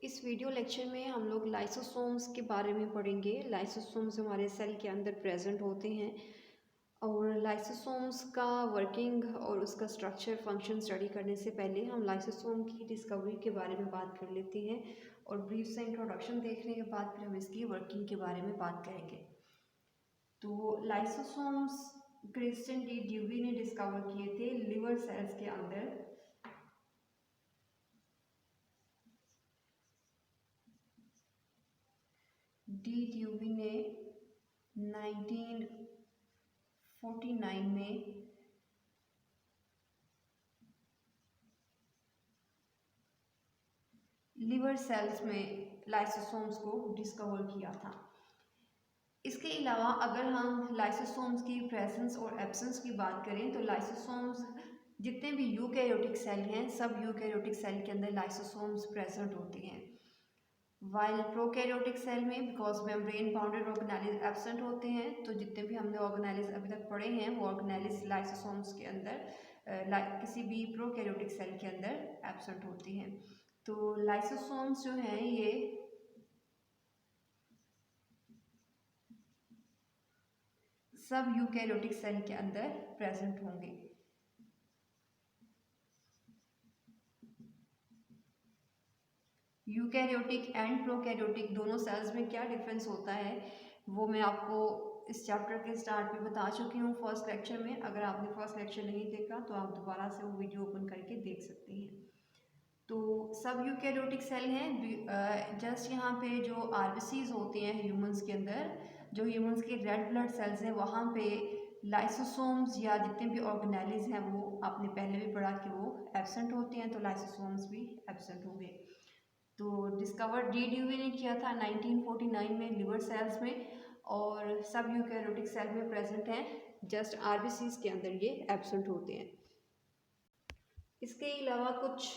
इस video lecture में हम लोग लाइसोसोम्स के बारे में पढ़ेंगे। लाइसोसोम्स हमारे सेल के अंदर प्रेजेंट होते हैं और लाइसोसोम्स का वर्किंग और उसका स्ट्रक्चर फंक्शन स्टडी करने से पहले हम लाइसोसोम की डिस्कवरी के बारे में बात कर लेते हैं और ब्रीफ से इंट्रोडक्शन देखने के बाद फिर हम इसकी वर्किंग के बारे में बात करेंगे। तो लाइसोसोम्स क्रिस्टियन डी ड्यूवी ने डिस्कवर किए थे लिवर सेल्स के अंदर। डी ड्यूवी ने 1949 में लिवर सेल्स में लाइसोसोम्स को डिस्कवर किया था। इसके अलावा अगर हम लाइसोसोम्स की प्रेजेंस और एब्सेंस की बात करें तो लाइसोसोम्स जितने भी यूकैरियोटिक सेल हैं सब यूकैरियोटिक सेल के अंदर लाइसोसोम्स प्रेजेंट होते हैं। वाइल प्रोकैरियोटिक सेल में because membrane bounded organelles absent होते हैं, तो जितने भी हमने ऑर्गेनेलिज अभी तक पढ़े हैं वो ऑर्गेनेलिज लाइसोसोम्स के अंदर किसी भी प्रोकैरियोटिक सेल के अंदर एब्सेंट होती हैं। तो लाइसोसोम्स जो हैं ये सब यूकैरियोटिक सेल के अंदर प्रेजेंट होंगे। यूकैरियोटिक एंड प्रोकैरियोटिक दोनों सेल्स में क्या डिफरेंस होता है वो मैं आपको इस चैप्टर के स्टार्ट में बता चुकी हूँ फर्स्ट लेक्चर में। अगर आपने फर्स्ट लेक्चर नहीं देखा तो आप दोबारा से वो वीडियो ओपन करके देख सकते हैं। तो सब यूकैरियोटिक सेल हैं। जस्ट यहाँ पे जो आरबीसीज होते हैं ह्यूमंस के अंदर, जो ह्यूमंस के रेड ब्लड सेल्स हैं वहाँ पे लाइसोसोम्स या जितने भी ऑर्गेनेलिज हैं वो आपने पहले भी पढ़ा कि वो एब्सेंट होते हैं, तो लाइसोसोम्स भी एब्सेंट होंगे। तो डिस्कवर डी ड्यूवी ने किया था 1949 में लिवर सेल्स में और सब यूकैरियोटिक सेल में प्रेजेंट हैं, जस्ट आरबीसीज के अंदर ये एब्सेंट होते हैं। इसके अलावा कुछ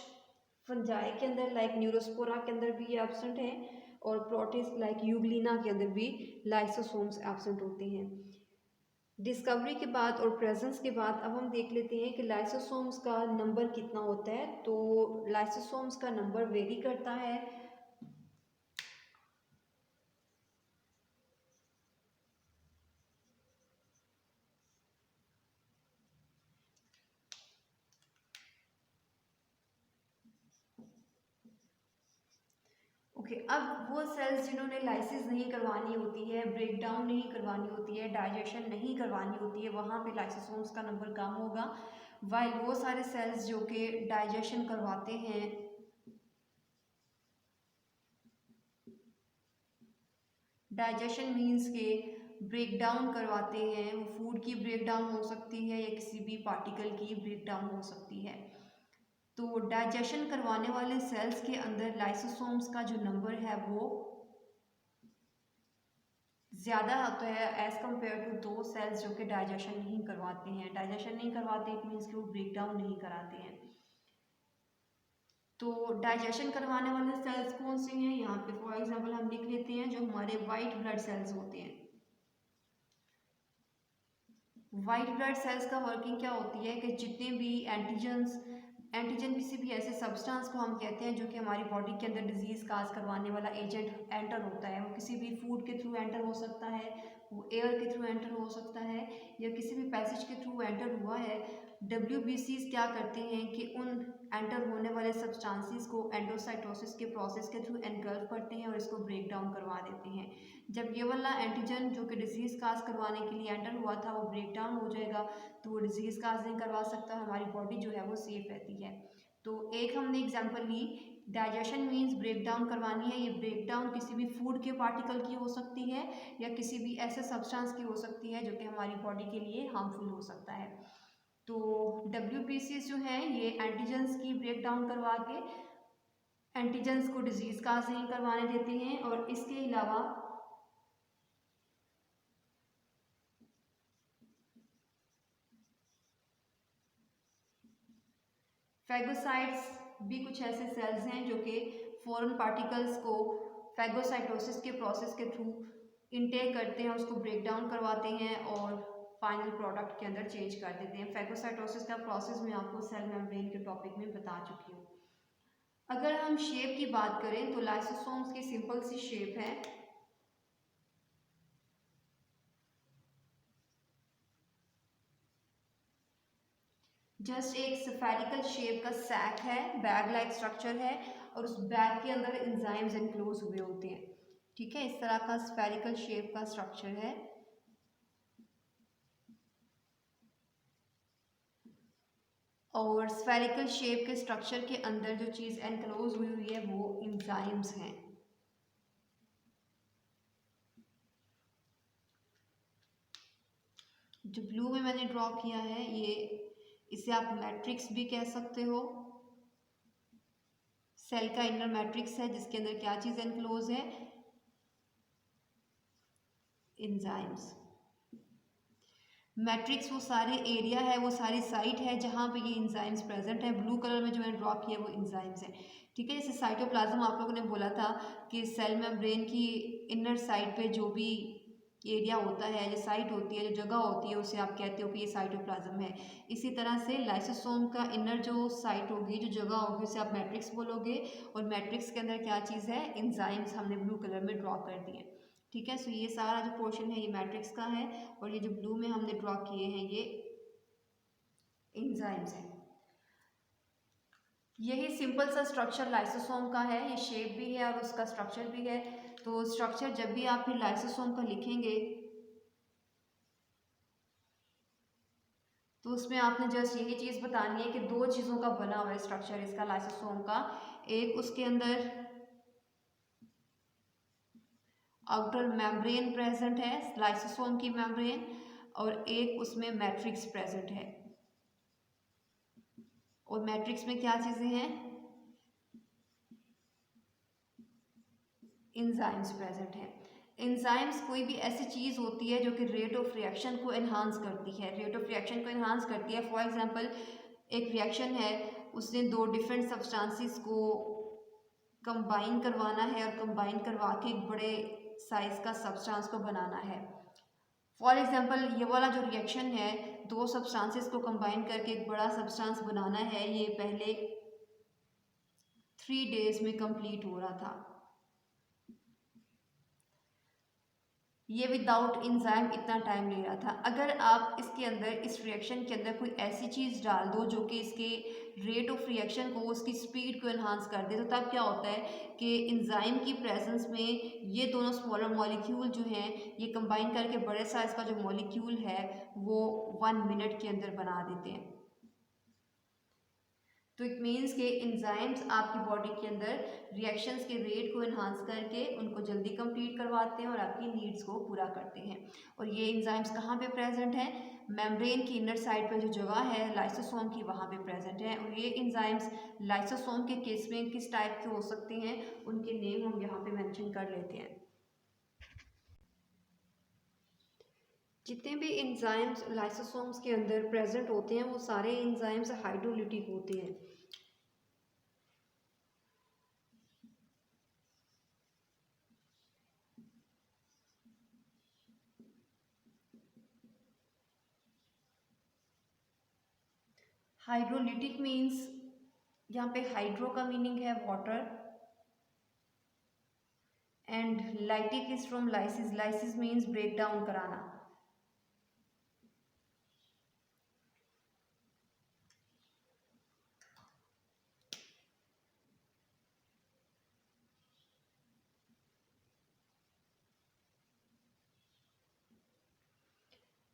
फंजाई के अंदर लाइक न्यूरोस्पोरा के अंदर भी ये एब्सेंट हैं और प्रोटिस्ट लाइक यूग्लिना के अंदर भी लाइसोसोम्स एब्सेंट होते हैं। डिस्कवरी के बाद और प्रेजेंस के बाद अब हम देख लेते हैं कि लाइसोसोम्स का नंबर कितना होता है। तो लाइसोसोम्स का नंबर वेरी करता है। अब वो सेल्स जिन्होंने लाइसिस नहीं करवानी होती है, ब्रेक डाउन नहीं करवानी होती है, डाइजेशन नहीं करवानी होती है, वहाँ पे लाइसोसोम्स का नंबर कम होगा। वाइल वो सारे सेल्स जो कि डाइजेशन करवाते हैं, डाइजेशन मीन्स के ब्रेक डाउन करवाते हैं, वो फूड की ब्रेक डाउन हो सकती है या किसी भी पार्टिकल की ब्रेक डाउन हो सकती है। तो डाइजेशन करवाने वाले सेल्स के अंदर लाइसोसोम्स का जो नंबर है वो ज़्यादा होता है एज़ कम्पेयर टू दो सेल्स जो कि डाइजेशन नहीं करवाते हैं। डाइजेशन नहीं करवाते इट मीन्स कि वो ब्रेक डाउन नहीं कराते हैं। तो डाइजेशन करवाने वाले सेल्स कौन से हैं, यहाँ पे फॉर एग्जांपल हम लिख लेते हैं जो हमारे वाइट ब्लड सेल्स होते हैं। वाइट ब्लड सेल्स का वर्किंग क्या होती है कि जितने भी एंटीजन किसी भी ऐसे सब्सटेंस को हम कहते हैं जो कि हमारी बॉडी के अंदर डिजीज़ काज करवाने वाला एजेंट एंटर होता है। वो किसी भी फूड के थ्रू एंटर हो सकता है, वो एयर के थ्रू एंटर हो सकता है या किसी भी पैसेज के थ्रू एंटर हुआ है। WBCs क्या करते हैं कि उन एंटर होने वाले सब्सटेंसेस को एंडोसाइटोसिस के प्रोसेस के थ्रू एनगल्फ करते हैं और इसको ब्रेक डाउन करवा देते हैं। जब ये वाला एंटीजन जो कि डिजीज़ काज करवाने के लिए एंटर हुआ था वो ब्रेक डाउन हो जाएगा तो वो डिजीज़ काज नहीं करवा सकता, हमारी बॉडी जो है वो सेफ रहती है। तो एक हमने एग्जांपल ली, डाइजेशन मीन्स ब्रेक डाउन करवानी है। ये ब्रेक डाउन किसी भी फूड के पार्टिकल की हो सकती है या किसी भी ऐसे सब्सटेंस की हो सकती है जो कि हमारी बॉडी के लिए हार्मफुल हो सकता है। तो WBCs जो हैं ये एंटीजन्स की ब्रेक डाउन करवा के एंटीजन्स को डिजीज़ काज नहीं करवाने देते हैं। और इसके अलावा फैगोसाइट्स भी कुछ ऐसे सेल्स हैं जो कि फॉरेन पार्टिकल्स को फैगोसाइटोसिस के प्रोसेस के थ्रू इनटेक करते हैं, उसको ब्रेक डाउन करवाते हैं और फाइनल प्रोडक्ट के अंदर चेंज कर देते हैं। फैगोसाइटोसिस का प्रोसेस मैं आपको सेल मेम्ब्रेन के टॉपिक में बता चुकी हूँ। अगर हम शेप की बात करें तो लाइसोसोम्स की सिंपल सी शेप है, जस्ट एक स्फेरिकल शेप का सैक है, बैग लाइक स्ट्रक्चर है और उस बैग के अंदर एंजाइम्स एनक्लोज हुए होते हैं। ठीक है, इस तरह का स्फेरिकल शेप का स्ट्रक्चर है। और स्फेरिकल शेप के स्ट्रक्चर के अंदर जो चीज़ एनक्लोज हुई है वो एंजाइम्स हैं। जो ब्लू में मैंने ड्रॉ किया है ये, इसे आप मैट्रिक्स भी कह सकते हो। सेल का इनर मैट्रिक्स है जिसके अंदर क्या चीज़ एनक्लोज है, एंजाइम्स। मैट्रिक्स वो सारे एरिया है, वो सारी साइट है जहाँ पे ये इंजाइम्स प्रेजेंट है। ब्लू कलर में जो मैंने ड्रॉ किया है वो इंजाइम्स है। ठीक है, जैसे साइटोप्लाज्म आप लोगों ने बोला था कि सेल मेम्ब्रेन की इनर साइड पे जो भी एरिया होता है, जो साइट होती है, जो जगह होती है, उसे आप कहते हो कि ये साइटोप्लाज्म है। इसी तरह से लाइसोसोम का इनर जो साइट होगी, जो जगह होगी, उसे आप मैट्रिक्स बोलोगे। और मैट्रिक्स के अंदर क्या चीज़ है, इंजाइम्स हमने ब्लू कलर में ड्रॉ कर दिए। ठीक है, सो ये सारा जो पोर्शन है ये मैट्रिक्स का है और ये जो ब्लू में हमने ड्रॉ किए हैं ये एंजाइम्स हैं। यही सिंपल सा स्ट्रक्चर लाइसोसोम का है, ये शेप भी है और उसका स्ट्रक्चर भी है। तो स्ट्रक्चर जब भी आप फिर लाइसोसोम का लिखेंगे तो उसमें आपने जस्ट यही चीज़ बतानी है कि दो चीज़ों का बना हुआ है स्ट्रक्चर इसका लाइसोसोम का। एक उसके अंदर आउटर मेम्ब्रेन प्रेजेंट है, लाइसोसोम की मेम्ब्रेन, और एक उसमें मैट्रिक्स प्रेजेंट है। और मैट्रिक्स में क्या चीज़ें हैं, एंजाइम्स प्रेजेंट हैं। एंजाइम्स कोई भी ऐसी चीज़ होती है जो कि रेट ऑफ रिएक्शन को एनहांस करती है, रेट ऑफ रिएक्शन को एनहांस करती है। फॉर एग्जांपल एक रिएक्शन है, उसने दो डिफरेंट सब्सटेंसेस को कंबाइन करवाना है और कंबाइन करवा के एक बड़े साइज का सब्सटेंस को बनाना है। फॉर एग्जांपल ये वाला जो रिएक्शन है, दो सब्सटेंसेस को कंबाइन करके एक बड़ा सब्सटेंस बनाना है, ये पहले 3 days में कंप्लीट हो रहा था। ये विदाउट एंजाइम इतना टाइम ले रहा था। अगर आप इसके अंदर, इस रिएक्शन के अंदर कोई ऐसी चीज़ डाल दो जो कि इसके रेट ऑफ रिएक्शन को, उसकी स्पीड को एनहांस कर दे, तो तब क्या होता है कि एंजाइम की प्रेजेंस में ये दोनों स्मॉलर मॉलिक्यूल जो हैं ये कंबाइन करके बड़े साइज का जो मॉलिक्यूल है वो 1 मिनट के अंदर बना देते हैं। तो इट मीन्स कि एंजाइम्स आपकी बॉडी के अंदर रिएक्शंस के रेट को एनहांस करके उनको जल्दी कंप्लीट करवाते हैं और आपकी नीड्स को पूरा करते हैं। और ये एंजाइम्स कहाँ पे प्रेजेंट हैं, मेम्ब्रेन की इनर साइड पर जो जगह है लाइसोसोम की, वहाँ पे प्रेजेंट है। और ये एंजाइम्स लाइसोसोम के केस में किस टाइप के हो सकते हैं, उनके नेम हम यहाँ पे मेंशन कर लेते हैं। जितने भी एंजाइम्स लाइसोसोम्स के अंदर प्रेजेंट होते हैं वो सारे एंजाइम्स हाइड्रोलिटिक होते हैं। हाइड्रोलिटिक मीन्स, यहाँ पे हाइड्रो का मीनिंग है water and lytic is from lysis, lysis means break down कराना।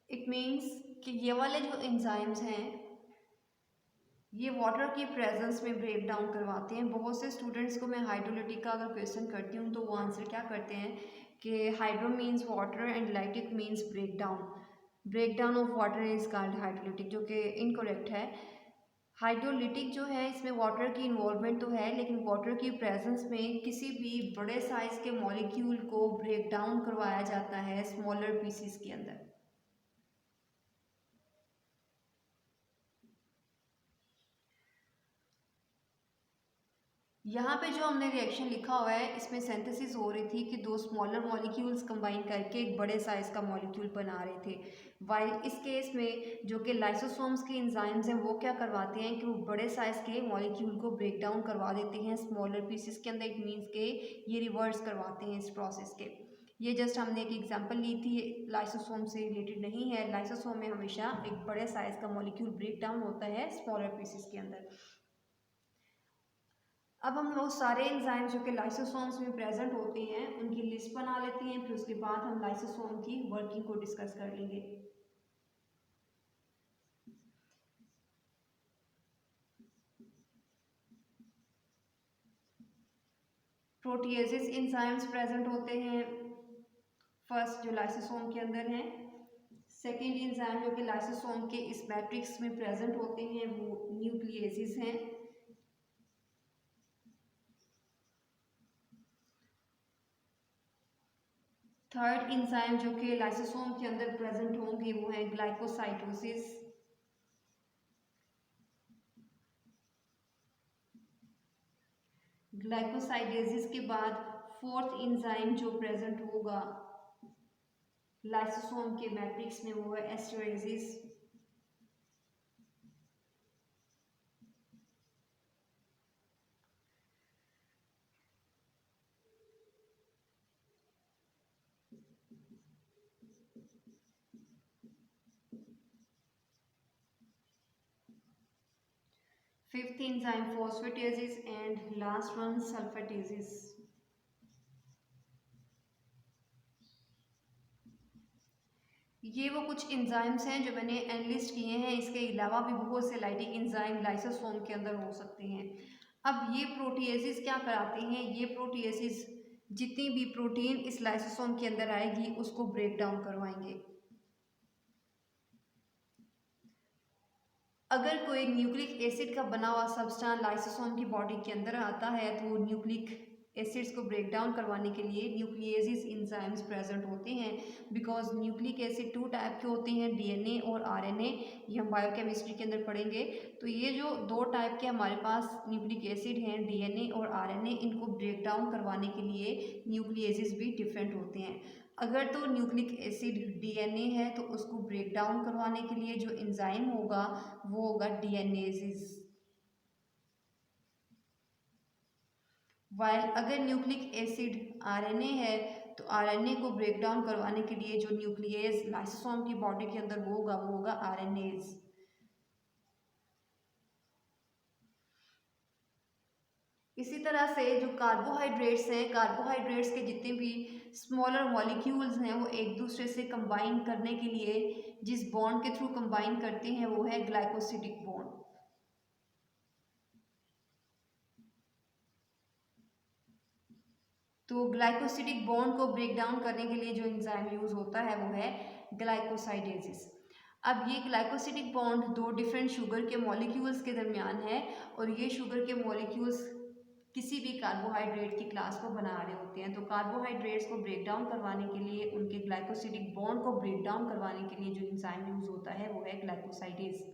इट मीन्स कि ये वाले जो एंजाइम्स हैं ये वाटर की प्रेजेंस में ब्रेक डाउन करवाते हैं। बहुत से स्टूडेंट्स को मैं हाइड्रोलिटिक का अगर क्वेश्चन करती हूँ तो वो आंसर क्या करते हैं कि hydro means water and lytic means break down, break down of water is called hydrolytic, जो कि इनकरेक्ट है। हाइड्रोलिटिक जो है इसमें वाटर की इन्वॉल्वमेंट तो है, लेकिन वाटर की प्रेजेंस में किसी भी बड़े साइज के मॉलिक्यूल को ब्रेक डाउन करवाया जाता है स्मॉलर पीसीस के अंदर। यहाँ पे जो हमने रिएक्शन लिखा हुआ है इसमें सिंथेसिस हो रही थी कि दो स्मॉलर मॉलिक्यूल्स कंबाइन करके एक बड़े साइज का मॉलिक्यूल बना रहे थे। वाइल इस केस में जो कि लाइसोसोम्स के एंजाइम्स हैं वो क्या करवाते हैं कि वो बड़े साइज के मॉलिक्यूल को ब्रेक डाउन करवा देते हैं स्मॉलर पीसेस के अंदर। इट मीन्स के ये रिवर्स करवाते हैं इस प्रोसेस के। ये जस्ट हमने एक एग्जांपल ली थी, लाइसोसोम से रिलेटेड नहीं है। लाइसोसोम में हमेशा एक बड़े साइज का मॉलिक्यूल ब्रेक डाउन होता है स्मॉलर पीसेस के अंदर। अब हम वो सारे एंजाइम्स जो कि लाइसोसोम्स में प्रेजेंट होते हैं उनकी लिस्ट बना लेते हैं, फिर उसके बाद हम लाइसोसोम की वर्किंग को डिस्कस कर लेंगे। प्रोटीएजेस एंजाइम्स प्रेजेंट होते हैं फर्स्ट जो लाइसोसोम के अंदर हैं। सेकेंड एंजाइम जो कि लाइसोसोम के इस मैट्रिक्स में प्रेजेंट होते हैं वो न्यूक्लियेसिस हैं। थर्ड एंजाइम जो कि लाइसोसोम के अंदर प्रेजेंट होंगे वो है ग्लाइकोसाइटोसिस। ग्लाइकोसाइडेसिस के बाद फोर्थ एंजाइम जो प्रेजेंट होगा लाइसोसोम के मैट्रिक्स में वो है esterases. Fifth enzyme phosphatases and last one sulfatases. ये वो कुछ एंजाइम्स हैं जो मैंने एनलिस्ट किए हैं। इसके अलावा भी बहुत से लाइटिक एंजाइम लाइसोसोम के अंदर हो सकते हैं। अब ये प्रोटीएसिस क्या कराते हैं, ये प्रोटीएसिस जितनी भी प्रोटीन इस लाइसोसोम के अंदर आएगी उसको ब्रेक डाउन करवाएंगे। अगर कोई न्यूक्लिक एसिड का बना हुआ सब्सटेंस लाइसोसोम की बॉडी के अंदर आता है तो वो न्यूक्लिक एसिड्स को ब्रेक डाउन करवाने के लिए न्यूक्लियेसिस एंजाइम्स प्रेजेंट होते हैं। Because nucleic acid two type के होते हैं, डीएनए और आरएनए। ये हम बायोकेमिस्ट्री के अंदर पढ़ेंगे। तो ये जो दो टाइप के हमारे पास न्यूक्लिक एसिड हैं, डीएनए और आरएनए, इनको ब्रेक डाउन करवाने के लिए न्यूक्लियेसिस भी डिफरेंट होते हैं। अगर तो न्यूक्लिक एसिड डीएनए है तो उसको ब्रेक डाउन करवाने के लिए जो एंजाइम होगा वो होगा डीएनएसिस। वाइल अगर न्यूक्लिक एसिड आरएनए है तो आरएनए को ब्रेक डाउन करवाने के लिए जो न्यूक्लियस लाइसोसोम की बॉडी के अंदर वो होगा आरएनएज। इसी तरह से जो कार्बोहाइड्रेट्स हैं, कार्बोहाइड्रेट्स के जितने भी स्मॉलर मॉलिक्यूल्स हैं वो एक दूसरे से कंबाइन करने के लिए जिस बॉन्ड के थ्रू कंबाइन करते हैं वो है ग्लाइकोसिडिक बॉन्ड। तो ग्लाइकोसिडिक बॉन्ड को ब्रेक डाउन करने के लिए जो एंजाइम यूज होता है वो है ग्लाइकोसाइडेसिस। अब ये ग्लाइकोसिडिक बॉन्ड दो डिफरेंट शुगर के मॉलिक्यूल्स के दरमियान है और ये शुगर के मॉलिक्यूल्स किसी भी कार्बोहाइड्रेट की क्लास को बना रहे होते हैं। तो कार्बोहाइड्रेट्स को ब्रेक डाउन करवाने के लिए, उनके ग्लाइकोसिडिक बॉन्ड को ब्रेक डाउन करवाने के लिए जो एंजाइम यूज होता है वो है ग्लाइकोसाइडेज।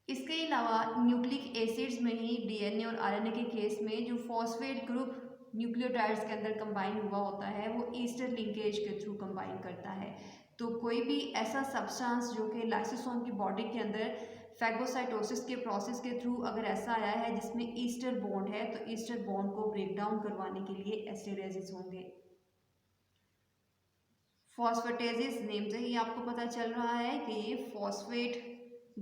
इसके अलावा न्यूक्लिक एसिड्स में ही डीएनए और आरएनए के केस में जो फॉस्फेट ग्रुप न्यूक्लियोटाइड्स के अंदर कंबाइन हुआ होता है वो ईस्टर लिंकेज के थ्रू कंबाइन करता है। तो कोई भी ऐसा सब्सटेंस जो कि लाइसोसोम की बॉडी के अंदर फैगोसाइटोसिस के प्रोसेस के थ्रू अगर ऐसा आया है जिसमें ईस्टर बॉन्ड है तो ईस्टर बॉन्ड को ब्रेक डाउन करवाने के लिए एस्टरेसिस होंगे। फॉस्फेटेसिस नेम से ही आपको पता चल रहा है कि ये फॉस्फेट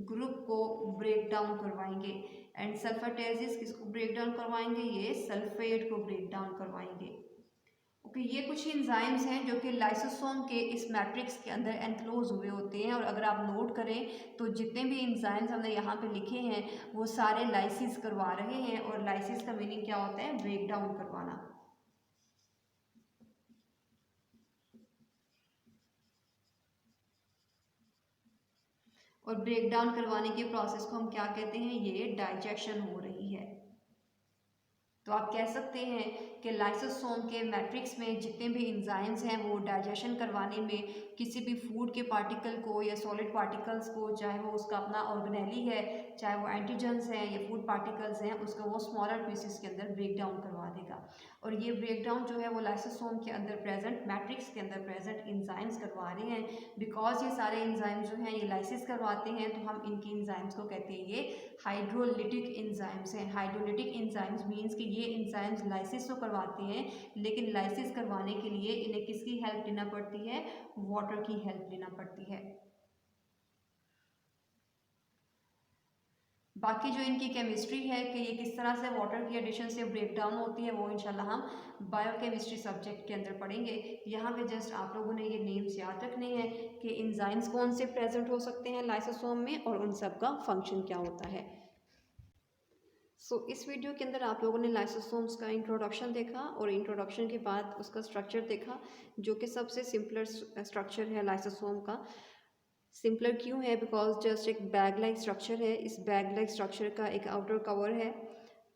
ग्रुप को ब्रेक डाउन करवाएंगे। एंड सल्फेटेसिस किसको ब्रेक डाउन करवाएंगे, ये सल्फेट को ब्रेक डाउन करवाएंगे। ओके, ये कुछ एंजाइम्स हैं जो कि लाइसोसोम के इस मैट्रिक्स के अंदर एनक्लोज हुए होते हैं। और अगर आप नोट करें तो जितने भी एंजाइम्स हमने यहाँ पे लिखे हैं वो सारे लाइसिस करवा रहे हैं। और लाइसिस का मीनिंग क्या होता है, ब्रेक डाउन करवाना। और ब्रेक डाउन करवाने के प्रोसेस को हम क्या कहते हैं, ये डाइजेशन हो रही है। तो आप कह सकते हैं कि लाइसोसोम के मैट्रिक्स में जितने भी एंजाइम्स हैं वो डाइजेशन करवाने में किसी भी फूड के पार्टिकल को या सॉलिड पार्टिकल्स को, चाहे वो उसका अपना ऑर्गेनेली है, चाहे वो एंटीजन्स हैं या फूड पार्टिकल्स हैं, उसको वो स्मॉलर पीसेस के अंदर ब्रेक डाउन करवा देगा। और ये ब्रेक डाउन जो है वो लाइसोसोम के अंदर प्रेजेंट, मैट्रिक्स के अंदर प्रेजेंट एंजाइम्स करवा रहे हैं। बिकॉज ये सारे एंजाइम्स जो हैं ये लाइसिस करवाते हैं, तो हम इनकी एंजाइम्स को कहते हैं ये हाइड्रोलिटिक एंजाइम्स हैं। हाइड्रोलिटिक एंजाइम्स मींस कि ये एंजाइम्स लाइसिस तो करवाते हैं, लेकिन लाइसिस करवाने के लिए इन्हें किसकी हेल्प लेना पड़ती है? वाटर की हेल्प लेना पड़ती है। बाकी जो इनकी केमिस्ट्री है कि ये किस तरह से वाटर की एडिशन से ब्रेक डाउन होती है, वो इंशाल्लाह हम बायोकेमिस्ट्री सब्जेक्ट के अंदर पढ़ेंगे। यहाँ पे जस्ट आप लोगों ने ये नेम्स याद रखने हैं कि एंजाइम्स कौन से प्रेजेंट हो सकते हैं लाइसोसोम में और उन सब का फंक्शन क्या होता है। इस वीडियो के अंदर आप लोगों ने लाइसोसोम्स का इंट्रोडक्शन देखा और इंट्रोडक्शन के बाद उसका स्ट्रक्चर देखा, जो कि सबसे सिंपलर स्ट्रक्चर है लाइसोसोम का। सिंपलर क्यों है? बिकॉज जस्ट एक बैग लाइक स्ट्रक्चर है। इस बैग लाइक स्ट्रक्चर का एक आउटर कवर है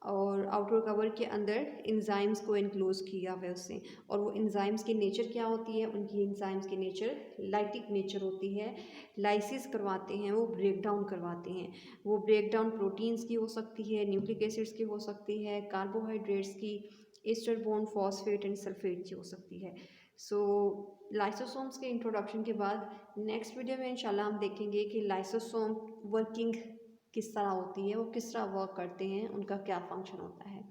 और आउटर कवर के अंदर इंजाइम्स को इनक्लोज किया हुआ है उससे। और वो इंजाइम्स की नेचर क्या होती है? उनकी इंजाइम्स की नेचर लाइटिक नेचर होती है। लाइसिस करवाते हैं, वो ब्रेक डाउन करवाते हैं। वो ब्रेक डाउन प्रोटीन्स की हो सकती है, न्यूक्लिक एसिड्स की हो सकती है, कार्बोहाइड्रेट्स की, ester bond phosphate and sulphate की हो सकती है। लाइसोसोम्स के इंट्रोडक्शन के बाद नेक्स्ट वीडियो में इंशाल्लाह हम देखेंगे कि लाइसोसोम वर्किंग किस तरह होती है, वो किस तरह वर्क करते हैं, उनका क्या फंक्शन होता है।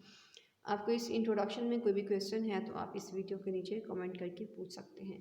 आपको इस इंट्रोडक्शन में कोई भी क्वेश्चन है तो आप इस वीडियो के नीचे कमेंट करके पूछ सकते हैं।